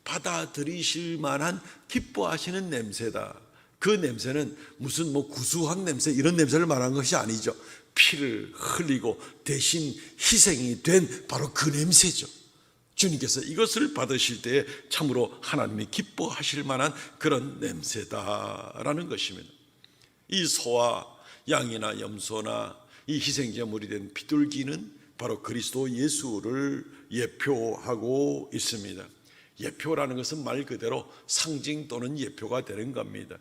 받아들이실 만한 기뻐하시는 냄새다. 그 냄새는 무슨 구수한 냄새 이런 냄새를 말하는 것이 아니죠. 피를 흘리고 대신 희생이 된 바로 그 냄새죠. 주님께서 이것을 받으실 때 참으로 하나님이 기뻐하실 만한 그런 냄새다라는 것입니다. 이 소와 양이나 염소나 이 희생제물이 된 비둘기는 바로 그리스도 예수를 예표하고 있습니다. 예표라는 것은 말 그대로 상징 또는 예표가 되는 겁니다.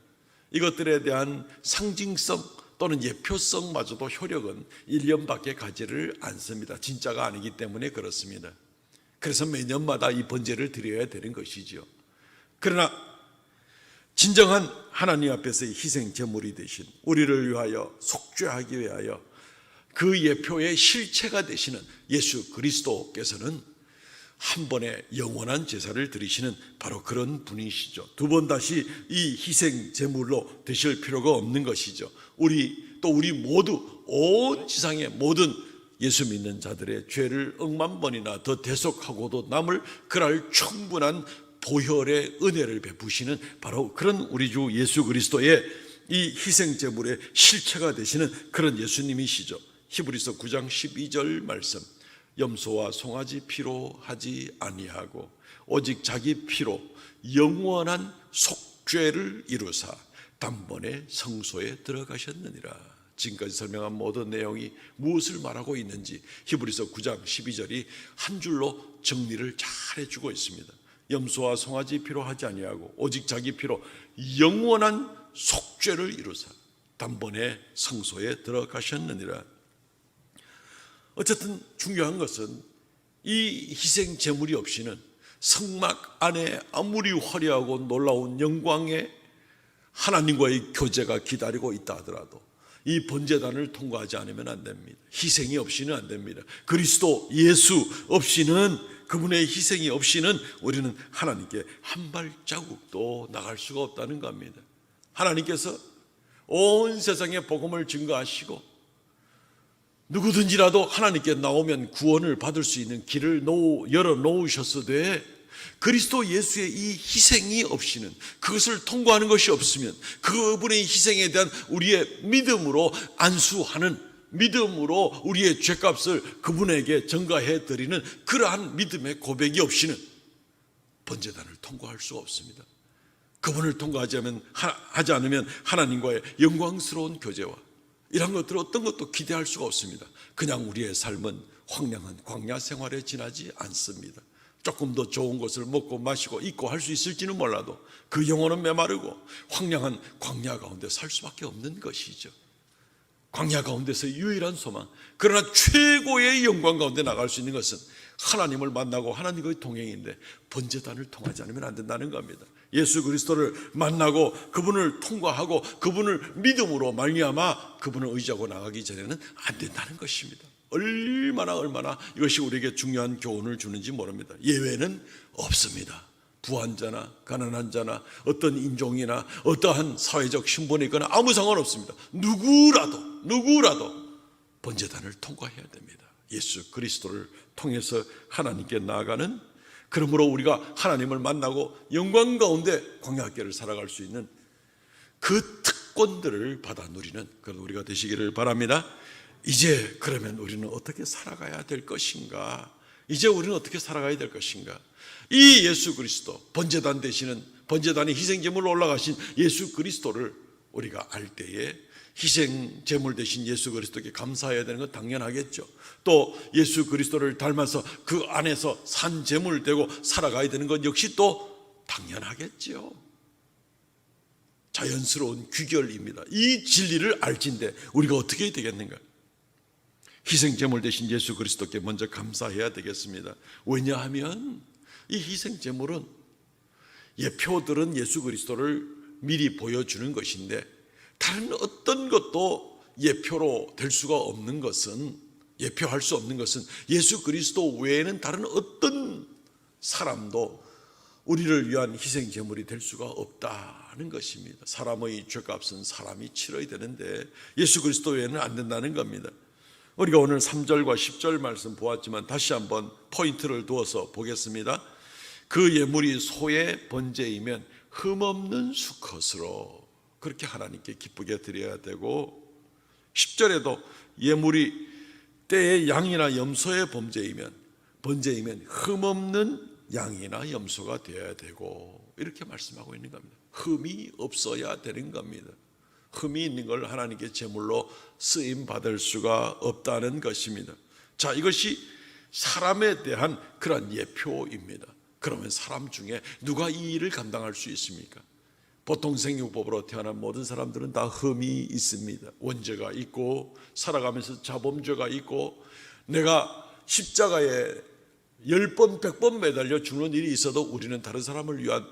이것들에 대한 상징성 또는 예표성마저도 효력은 1년밖에 가지를 않습니다. 진짜가 아니기 때문에 그렇습니다. 그래서 매년마다 이 번제를 드려야 되는 것이죠. 그러나 진정한 하나님 앞에서의 희생 제물이 되신 우리를 위하여 속죄하기 위하여 그 예표의 실체가 되시는 예수 그리스도께서는 한 번에 영원한 제사를 드리시는 바로 그런 분이시죠. 두 번 다시 이 희생 제물로 드실 필요가 없는 것이죠. 우리 모두 온 지상의 모든 예수 믿는 자들의 죄를 억만 번이나 더 대속하고도 남을 그럴 충분한 보혈의 은혜를 베푸시는 바로 그런 우리 주 예수 그리스도의 이 희생제물의 실체가 되시는 그런 예수님이시죠. 히브리서 9장 12절 말씀 염소와 송아지 피로 하지 아니하고 오직 자기 피로 영원한 속죄를 이루사 단번에 성소에 들어가셨느니라. 지금까지 설명한 모든 내용이 무엇을 말하고 있는지 히브리서 9장 12절이 한 줄로 정리를 잘 해주고 있습니다. 염소와 송아지 피로 하지 아니하고 오직 자기 피로 영원한 속죄를 이루사 단번에 성소에 들어가셨느니라. 어쨌든 중요한 것은 이 희생 제물이 없이는 성막 안에 아무리 화려하고 놀라운 영광의 하나님과의 교제가 기다리고 있다 하더라도 이 번제단을 통과하지 않으면 안 됩니다. 희생이 없이는 안 됩니다. 그리스도 예수 없이는, 그분의 희생이 없이는 우리는 하나님께 한 발자국도 나갈 수가 없다는 겁니다. 하나님께서 온 세상에 복음을 증거하시고 누구든지라도 하나님께 나오면 구원을 받을 수 있는 길을 열어놓으셨으되 그리스도 예수의 이 희생이 없이는, 그것을 통과하는 것이 없으면, 그분의 희생에 대한 우리의 믿음으로 안수하는, 믿음으로 우리의 죄값을 그분에게 전가해 드리는 그러한 믿음의 고백이 없이는 번제단을 통과할 수가 없습니다. 그분을 통과하지 않으면 하나님과의 영광스러운 교제와 이런 것들 어떤 것도 기대할 수가 없습니다. 그냥 우리의 삶은 황량한 광야 생활에 지나지 않습니다. 조금 더 좋은 것을 먹고 마시고 입고 할 수 있을지는 몰라도 그 영혼은 메마르고 황량한 광야 가운데 살 수밖에 없는 것이죠. 광야 가운데서 유일한 소망, 그러나 최고의 영광 가운데 나갈 수 있는 것은 하나님을 만나고 하나님과의 동행인데 번제단을 통하지 않으면 안 된다는 겁니다. 예수 그리스도를 만나고 그분을 통과하고 그분을 믿음으로 말미암아 그분을 의지하고 나가기 전에는 안 된다는 것입니다. 얼마나 이것이 우리에게 중요한 교훈을 주는지 모릅니다. 예외는 없습니다. 부한 자나 가난한 자나 어떤 인종이나 어떠한 사회적 신분이 있거나 아무 상관없습니다. 누구라도 번제단을 통과해야 됩니다. 예수 그리스도를 통해서 하나님께 나아가는, 그러므로 우리가 하나님을 만나고 영광 가운데 광야길을 살아갈 수 있는 그 특권들을 받아 누리는 그런 우리가 되시기를 바랍니다. 이제 그러면 우리는 어떻게 살아가야 될 것인가? 이제 우리는 어떻게 살아가야 될 것인가? 이 예수 그리스도, 번제단 되시는, 번제단의 희생제물로 올라가신 예수 그리스도를 우리가 알 때에 희생제물 되신 예수 그리스도께 감사해야 되는 건 당연하겠죠. 또 예수 그리스도를 닮아서 그 안에서 산제물 되고 살아가야 되는 건 역시 또 당연하겠죠. 자연스러운 귀결입니다. 이 진리를 알진데 우리가 어떻게 해야 되겠는가? 희생제물 되신 예수 그리스도께 먼저 감사해야 되겠습니다. 왜냐하면 이 희생제물은, 예표들은 예수 그리스도를 미리 보여주는 것인데 다른 어떤 것도 예표로 될 수가 없는 것은, 예표할 수 없는 것은 예수 그리스도 외에는 다른 어떤 사람도 우리를 위한 희생제물이 될 수가 없다는 것입니다. 사람의 죄값은 사람이 치러야 되는데 예수 그리스도 외에는 안 된다는 겁니다. 우리가 오늘 3절과 10절 말씀 보았지만 다시 한번 포인트를 두어서 보겠습니다. 그 예물이 소의 번제이면 흠없는 수컷으로 그렇게 하나님께 기쁘게 드려야 되고, 10절에도 예물이 때의 양이나 염소의 번제이면 흠없는 양이나 염소가 되어야 되고, 이렇게 말씀하고 있는 겁니다. 흠이 없어야 되는 겁니다. 흠이 있는 걸 하나님께 제물로 쓰임 받을 수가 없다는 것입니다. 자, 이것이 사람에 대한 그런 예표입니다. 그러면 사람 중에 누가 이 일을 감당할 수 있습니까? 보통 생육법으로 태어난 모든 사람들은 다 흠이 있습니다. 원죄가 있고 살아가면서 자범죄가 있고, 내가 십자가에 10번 100번 매달려 죽는 일이 있어도 우리는 다른 사람을 위한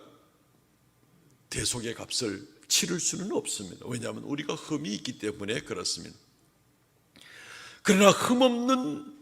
대속의 값을 치를 수는 없습니다. 왜냐하면 우리가 흠이 있기 때문에 그렇습니다. 그러나 흠없는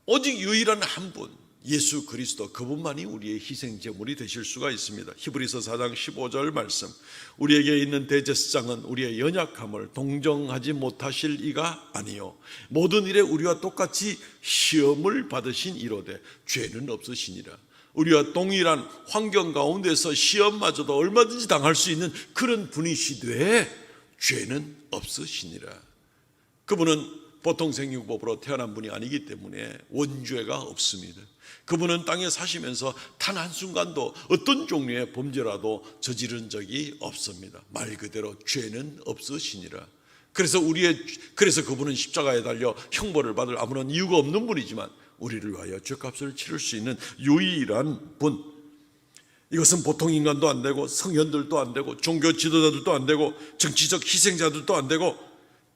오직 유일한 한 분, 예수 그리스도, 그분만이 우리의 희생제물이 되실 수가 있습니다. 히브리서 4장 15절 말씀, 우리에게 있는 대제사장은 우리의 연약함을 동정하지 못하실 이가 아니요 모든 일에 우리와 똑같이 시험을 받으신 이로되 죄는 없으시니라. 우리와 동일한 환경 가운데서 시험마저도 얼마든지 당할 수 있는 그런 분이시되 죄는 없으시니라. 그분은 보통 생육법으로 태어난 분이 아니기 때문에 원죄가 없습니다. 그분은 땅에 사시면서 단 한순간도 어떤 종류의 범죄라도 저지른 적이 없습니다. 말 그대로 죄는 없으시니라. 그래서 그분은 십자가에 달려 형벌을 받을 아무런 이유가 없는 분이지만 우리를 위하여 죄값을 치를 수 있는 유일한 분. 이것은 보통 인간도 안 되고 성현들도 안 되고 종교 지도자들도 안 되고 정치적 희생자들도 안 되고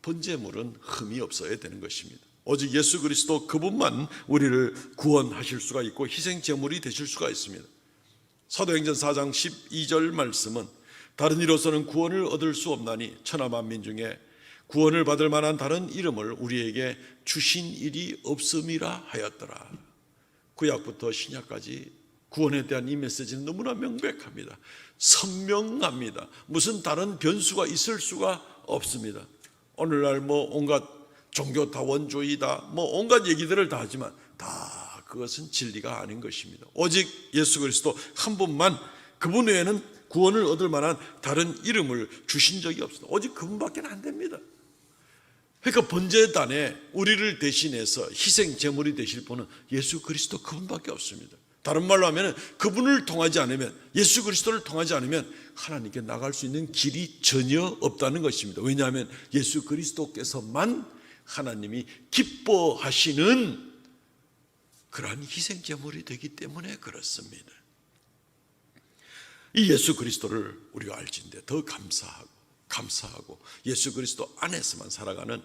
번제물은 흠이 없어야 되는 것입니다. 오직 예수 그리스도 그분만 우리를 구원하실 수가 있고 희생제물이 되실 수가 있습니다. 사도행전 4장 12절 말씀은 다른 이로서는 구원을 얻을 수 없나니 천하 만민 중에 구원을 받을 만한 다른 이름을 우리에게 주신 일이 없음이라 하였더라. 구약부터 신약까지 구원에 대한 이 메시지는 너무나 명백합니다. 선명합니다. 무슨 다른 변수가 있을 수가 없습니다. 오늘날 온갖 종교다원주의다 온갖 얘기들을 다 하지만 다 그것은 진리가 아닌 것입니다. 오직 예수 그리스도 한 분만, 그분 외에는 구원을 얻을 만한 다른 이름을 주신 적이 없습니다. 오직 그분밖에 안 됩니다. 그러니까 번제단에 우리를 대신해서 희생 제물이 되실 분은 예수 그리스도 그분밖에 없습니다. 다른 말로 하면 그분을 통하지 않으면, 예수 그리스도를 통하지 않으면 하나님께 나갈 수 있는 길이 전혀 없다는 것입니다. 왜냐하면 예수 그리스도께서만 하나님이 기뻐하시는 그러한 희생 제물이 되기 때문에 그렇습니다. 이 예수 그리스도를 우리가 알진대 더 감사하고 예수 그리스도 안에서만 살아가는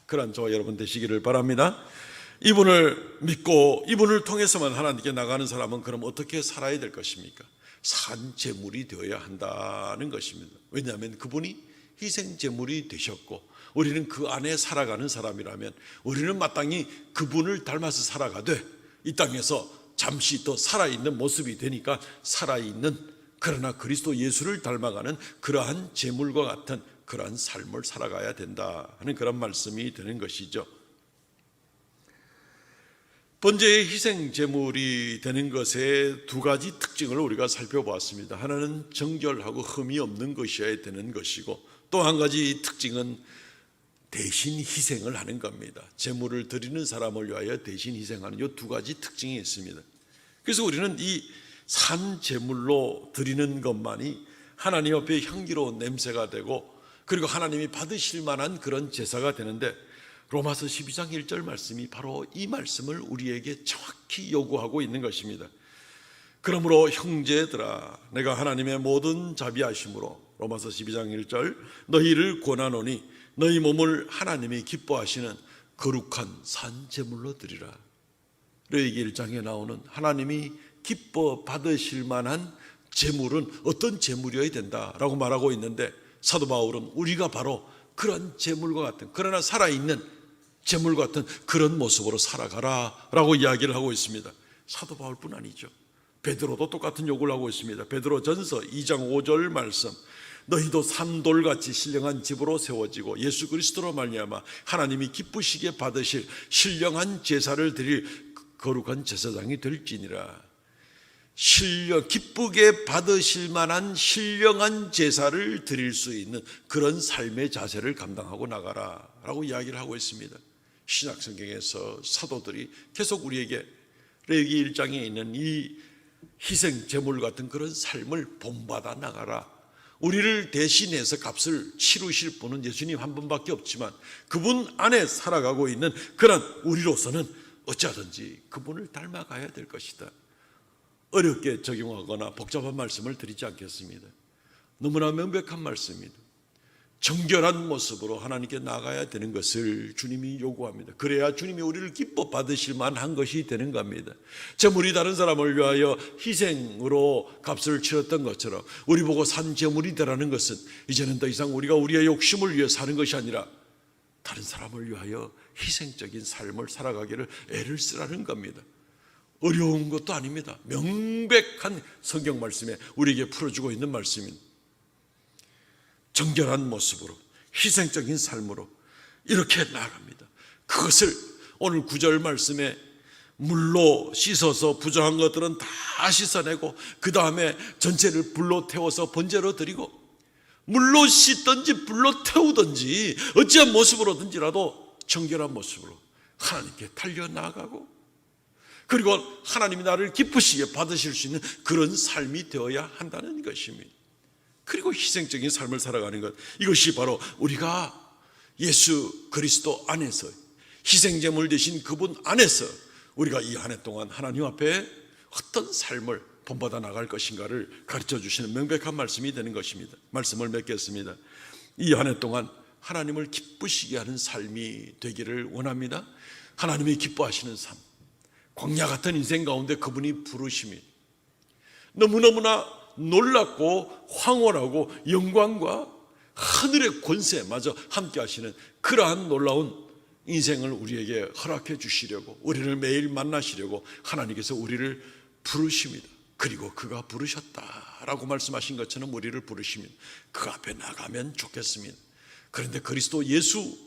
그런 저와 여러분 되시기를 바랍니다. 이분을 믿고 이분을 통해서만 하나님께 나가는 사람은 그럼 어떻게 살아야 될 것입니까? 산 제물이 되어야 한다는 것입니다. 왜냐하면 그분이 희생 제물이 되셨고 우리는 그 안에 살아가는 사람이라면 우리는 마땅히 그분을 닮아서 살아가되 이 땅에서 잠시 더 살아있는 모습이 되니까 살아있는, 그러나 그리스도 예수를 닮아가는 그러한 제물과 같은 그러한 삶을 살아가야 된다 하는 그런 말씀이 되는 것이죠. 번제의 희생 제물이 되는 것의 두 가지 특징을 우리가 살펴보았습니다. 하나는 정결하고 흠이 없는 것이어야 되는 것이고, 또 한 가지 특징은 대신 희생을 하는 겁니다. 제물을 드리는 사람을 위하여 대신 희생하는 이 두 가지 특징이 있습니다. 그래서 우리는 이 산 제물로 드리는 것만이 하나님 앞에 향기로운 냄새가 되고, 그리고 하나님이 받으실 만한 그런 제사가 되는데, 로마서 12장 1절 말씀이 바로 이 말씀을 우리에게 정확히 요구하고 있는 것입니다. 그러므로 형제들아, 내가 하나님의 모든 자비하심으로, 로마서 12장 1절, 너희를 권하노니 너희 몸을 하나님이 기뻐하시는 거룩한 산 제물로 드리라. 레위기 1장에 나오는 하나님이 기뻐 받으실 만한 제물은 어떤 제물이어야 된다라고 말하고 있는데, 사도 바울은 우리가 바로 그런 제물과 같은, 그러나 살아있는 제물 같은 그런 모습으로 살아가라 라고 이야기를 하고 있습니다. 사도 바울뿐 아니죠. 베드로도 똑같은 요구를 하고 있습니다. 베드로 전서 2장 5절 말씀, 너희도 산돌같이 신령한 집으로 세워지고 예수 그리스도로 말미암아 하나님이 기쁘시게 받으실 신령한 제사를 드릴 거룩한 제사장이 될지니라. 기쁘게 받으실 만한 신령한 제사를 드릴 수 있는 그런 삶의 자세를 감당하고 나가라 라고 이야기를 하고 있습니다. 신약 성경에서 사도들이 계속 우리에게 레위기 1장에 있는 이 희생 제물 같은 그런 삶을 본받아 나가라. 우리를 대신해서 값을 치르실 분은 예수님 한 분밖에 없지만 그분 안에 살아가고 있는 그런 우리로서는 어찌하든지 그분을 닮아가야 될 것이다. 어렵게 적용하거나 복잡한 말씀을 드리지 않겠습니다. 너무나 명백한 말씀입니다. 정결한 모습으로 하나님께 나가야 되는 것을 주님이 요구합니다. 그래야 주님이 우리를 기뻐 받으실 만한 것이 되는 겁니다. 제물이 다른 사람을 위하여 희생으로 값을 치렀던 것처럼 우리 보고 산 제물이 되라는 것은 이제는 더 이상 우리가 우리의 욕심을 위해 사는 것이 아니라 다른 사람을 위하여 희생적인 삶을 살아가기를 애를 쓰라는 겁니다. 어려운 것도 아닙니다. 명백한 성경 말씀에 우리에게 풀어주고 있는 말씀입니다. 정결한 모습으로 희생적인 삶으로 이렇게 나아갑니다. 그것을 오늘 9절 말씀에 물로 씻어서 부정한 것들은 다 씻어내고 그 다음에 전체를 불로 태워서 번제로 드리고, 물로 씻든지 불로 태우든지 어찌한 모습으로든지라도 정결한 모습으로 하나님께 달려나가고, 그리고 하나님이 나를 기쁘시게 받으실 수 있는 그런 삶이 되어야 한다는 것입니다. 그리고 희생적인 삶을 살아가는 것, 이것이 바로 우리가 예수 그리스도 안에서, 희생제물 되신 그분 안에서 우리가 이 한 해 동안 하나님 앞에 어떤 삶을 본받아 나갈 것인가를 가르쳐 주시는 명백한 말씀이 되는 것입니다. 말씀을 맺겠습니다. 이 한 해 동안 하나님을 기쁘시게 하는 삶이 되기를 원합니다. 하나님이 기뻐하시는 삶, 광야 같은 인생 가운데 그분이 부르심이 너무너무나 놀랍고 황홀하고 영광과 하늘의 권세마저 함께 하시는 그러한 놀라운 인생을 우리에게 허락해 주시려고, 우리를 매일 만나시려고 하나님께서 우리를 부르십니다. 그리고 그가 부르셨다라고 말씀하신 것처럼 우리를 부르시면 그 앞에 나가면 좋겠습니다. 그런데 그리스도 예수,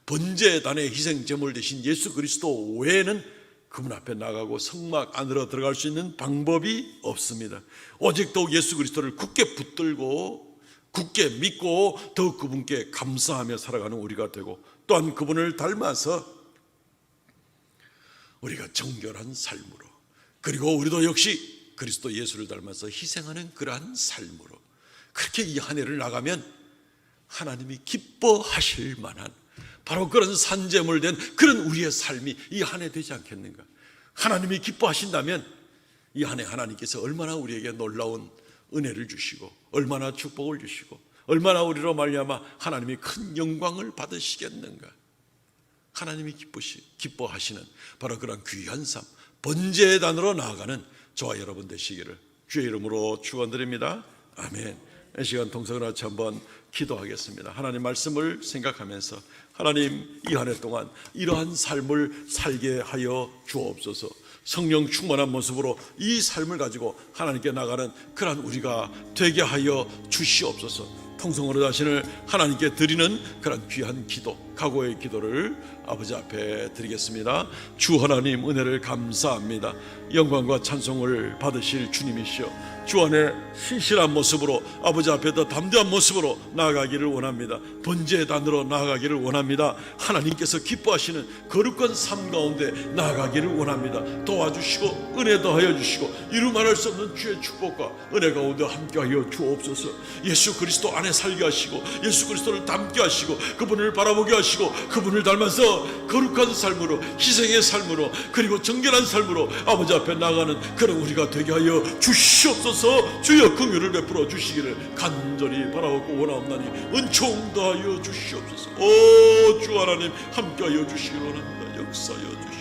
번제단의 희생제물 되신 예수 그리스도 외에는 그분 앞에 나가고 성막 안으로 들어갈 수 있는 방법이 없습니다. 오직 더욱 예수 그리스도를 굳게 붙들고 굳게 믿고 더욱 그분께 감사하며 살아가는 우리가 되고, 또한 그분을 닮아서 우리가 정결한 삶으로, 그리고 우리도 역시 그리스도 예수를 닮아서 희생하는 그러한 삶으로 그렇게 이 한 해를 나가면 하나님이 기뻐하실 만한 바로 그런 산재물 된 그런 우리의 삶이 이 한 해 되지 않겠는가? 하나님이 기뻐하신다면 이 한 해 하나님께서 얼마나 우리에게 놀라운 은혜를 주시고 얼마나 축복을 주시고 얼마나 우리로 말미암아 하나님이 큰 영광을 받으시겠는가? 하나님이 기뻐하시는 바로 그런 귀한 삶, 번제단으로 나아가는 저와 여러분 되시기를 주의 이름으로 축원드립니다. 아멘. 이 시간 통성을 같이 한번 기도하겠습니다. 하나님 말씀을 생각하면서 하나님 이 한 해 동안 이러한 삶을 살게 하여 주옵소서. 성령 충만한 모습으로 이 삶을 가지고 하나님께 나가는 그러한 우리가 되게 하여 주시옵소서. 통성으로 자신을 하나님께 드리는 그런 귀한 기도, 각오의 기도를 아버지 앞에 드리겠습니다. 주 하나님 은혜를 감사합니다. 영광과 찬송을 받으실 주님이시여, 주 안에 신실한 모습으로 아버지 앞에 더 담대한 모습으로 나아가기를 원합니다. 번제단으로 나아가기를 원합니다. 하나님께서 기뻐하시는 거룩한 삶 가운데 나아가기를 원합니다. 도와주시고 은혜 더하여 주시고 이루 말할 수 없는 주의 축복과 은혜 가운데 함께하여 주옵소서. 예수 그리스도 안에 살게 하시고 예수 그리스도를 닮게 하시고 그분을 바라보게 하시고 그분을 닮아서 거룩한 삶으로, 희생의 삶으로, 그리고 정결한 삶으로 아버지 앞에 나가는 그런 우리가 되게 하여 주시옵소서. 주여 긍휼을 베풀어 주시기를 간절히 바라옵고 원하옵나니 은총 더하여 주시옵소서. 오 주 하나님 함께하여 주시기를 원합니다. 역사하여 주시옵소서.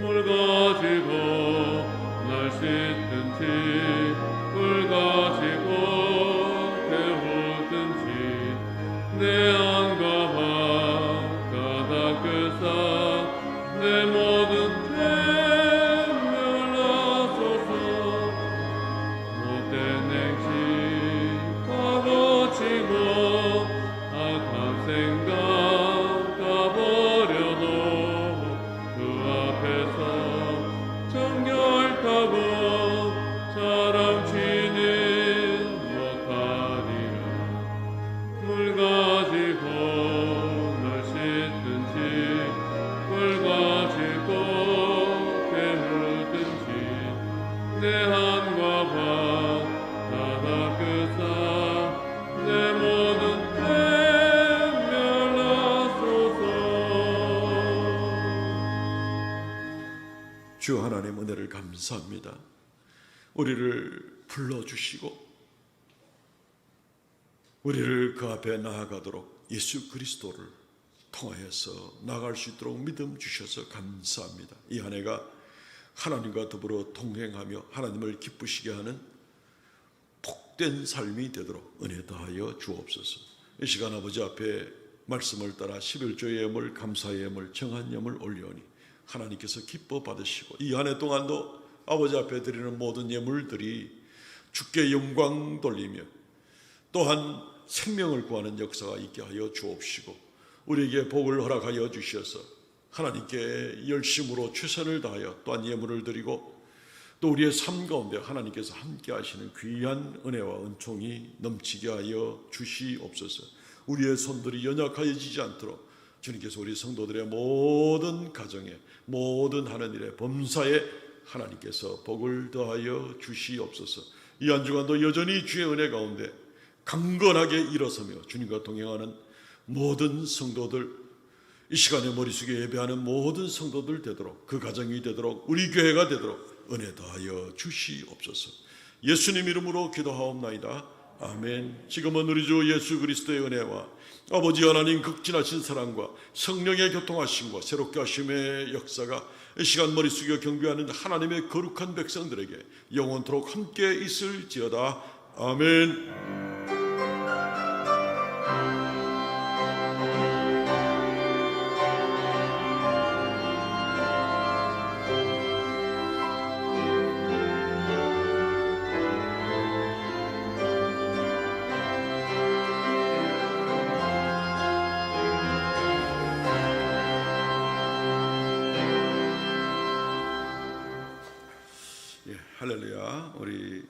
물 가지고 날 씻든지 물 가지고 태우든지 내 안과 바 닦으사 내 모든 죄 멸하소서. 못된 행실 다 고치고 악한 생각 다 버려도 그 앞에서 정결하고 자랑치는 못하리라. 물 가지고 널 씻든지 물 가지고 배우든지 내 한과 바 닦으사 내 모든 죄 멸하소서.
주 하나님 은혜를 감사합니다. 우리를 불러주시고 우리를 그 앞에 나아가도록 예수 그리스도를 통하여서 나아갈 수 있도록 믿음 주셔서 감사합니다. 이 한 해가 하나님과 더불어 동행하며 하나님을 기쁘시게 하는 복된 삶이 되도록 은혜 더하여 주옵소서. 이 시간 아버지 앞에 말씀을 따라 11조의 예물, 감사의 예물, 정한 예물 올려오니 하나님께서 기뻐 받으시고 이 한 해 동안도 아버지 앞에 드리는 모든 예물들이 주께 영광 돌리며 또한 생명을 구하는 역사가 있게 하여 주옵시고 우리에게 복을 허락하여 주셔서 하나님께 열심으로 최선을 다하여 또한 예물을 드리고 또 우리의 삶 가운데 하나님께서 함께 하시는 귀한 은혜와 은총이 넘치게 하여 주시옵소서. 우리의 손들이 연약해지지 않도록 주님께서 우리 성도들의 모든 가정에 모든 하는 일에 범사에 하나님께서 복을 더하여 주시옵소서. 이 한 주간도 여전히 주의 은혜 가운데 강건하게 일어서며 주님과 동행하는 모든 성도들, 이 시간에 머릿속에 예배하는 모든 성도들 되도록 그 가정이 되도록 우리 교회가 되도록 은혜 더하여 주시옵소서. 예수님 이름으로 기도하옵나이다. 아멘. 지금은 우리 주 예수 그리스도의 은혜와 아버지 하나님 극진하신 사랑과 성령의 교통하심과 새롭게 하심의 역사가 이 시간 머릿속에 경배하는 하나님의 거룩한 백성들에게 영원토록 함께 있을지어다. 아멘. 할렐루야. 우리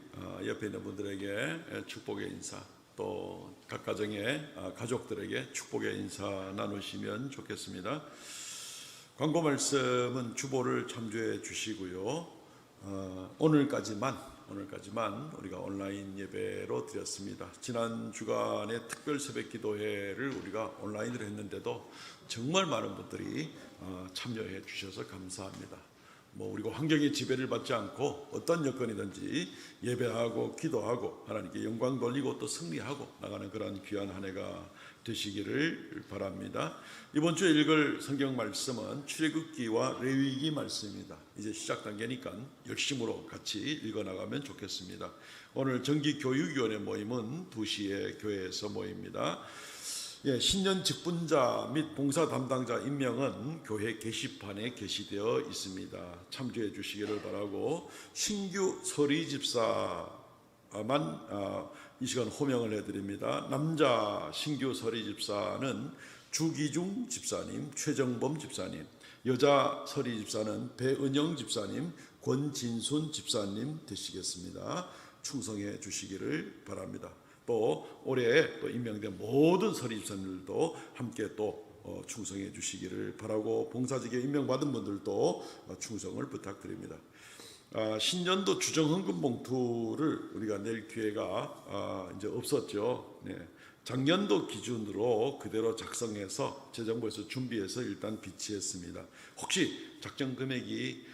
옆에 있는 분들에게 축복의 인사, 또 각 가정의 가족들에게 축복의 인사 나누시면 좋겠습니다. 광고 말씀은 주보를 참조해 주시고요. 오늘까지만 우리가 온라인 예배로 드렸습니다. 지난 주간에 특별 새벽 기도회를 우리가 온라인으로 했는데도 정말 많은 분들이 참여해 주셔서 감사합니다. 우리가 환경의 지배를 받지 않고 어떤 여건이든지 예배하고 기도하고 하나님께 영광 돌리고 또 승리하고 나가는 그런 귀한 한 해가 되시기를 바랍니다. 이번 주에 읽을 성경 말씀은 출애굽기와 레위기 말씀입니다. 이제 시작 단계니까 열심으로 같이 읽어나가면 좋겠습니다. 오늘 정기교육위원회 모임은 2시에 교회에서 모입니다. 신년 직분자 및 봉사 담당자 임명은 교회 게시판에 게시되어 있습니다. 참조해 주시기를 바라고 신규 서리 집사만 이 시간 호명을 해드립니다. 남자 신규 서리 집사는 주기중 집사님, 최정범 집사님, 여자 서리 집사는 배은영 집사님, 권진순 집사님 되시겠습니다. 충성해 주시기를 바랍니다. 또 올해 또 임명된 모든 서리 집사님들도 함께 또 충성해 주시기를 바라고 봉사직에 임명받은 분들도 충성을 부탁드립니다. 신년도 주정헌금 봉투를 우리가 낼 기회가 이제 없었죠. 작년도 기준으로 그대로 작성해서 재정부에서 준비해서 일단 비치했습니다. 혹시 작정 금액이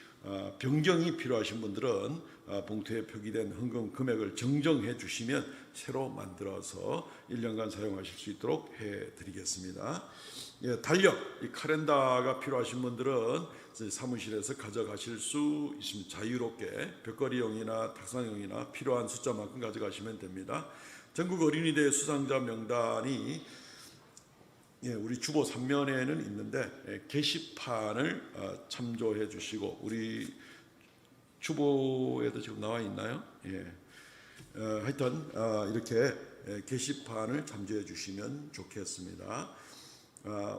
변경이 필요하신 분들은 봉투에 표기된 헌금 금액을 정정해 주시면 새로 만들어서 1년간 사용하실 수 있도록 해드리겠습니다. 예, 달력, 이 카렌다가 필요하신 분들은 사무실에서 가져가실 수 있습니다. 자유롭게 벽걸이용이나 탁상용이나 필요한 숫자만큼 가져가시면 됩니다. 전국 어린이대회 수상자 명단이 우리 주보 3면에는 있는데 게시판을 참조해 주시고 우리 주보에도 지금 나와 있나요? 하여튼 이렇게 게시판을 참조해 주시면 좋겠습니다.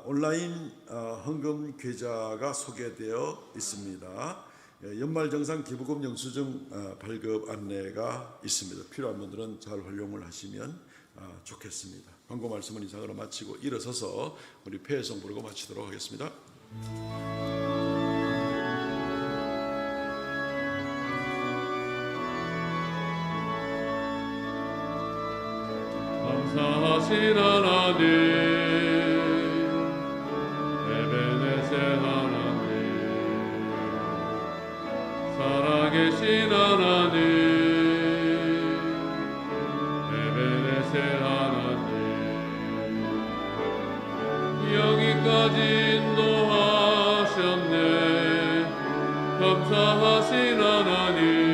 온라인 헌금 계좌가 소개되어 있습니다. 연말정산 기부금 영수증 발급 안내가 있습니다. 필요한 분들은 잘 활용을 하시면 좋겠습니다. 광고 말씀은 이상으로 마치고 일어서서 우리 폐회성 부르고 마치도록 하겠습니다.
감사하신 하나님, 에베네셀 하나님, 살아계신 하나님, 에베네셀 하나님, 여기까지 인도하셨네. 감사하신 하나님,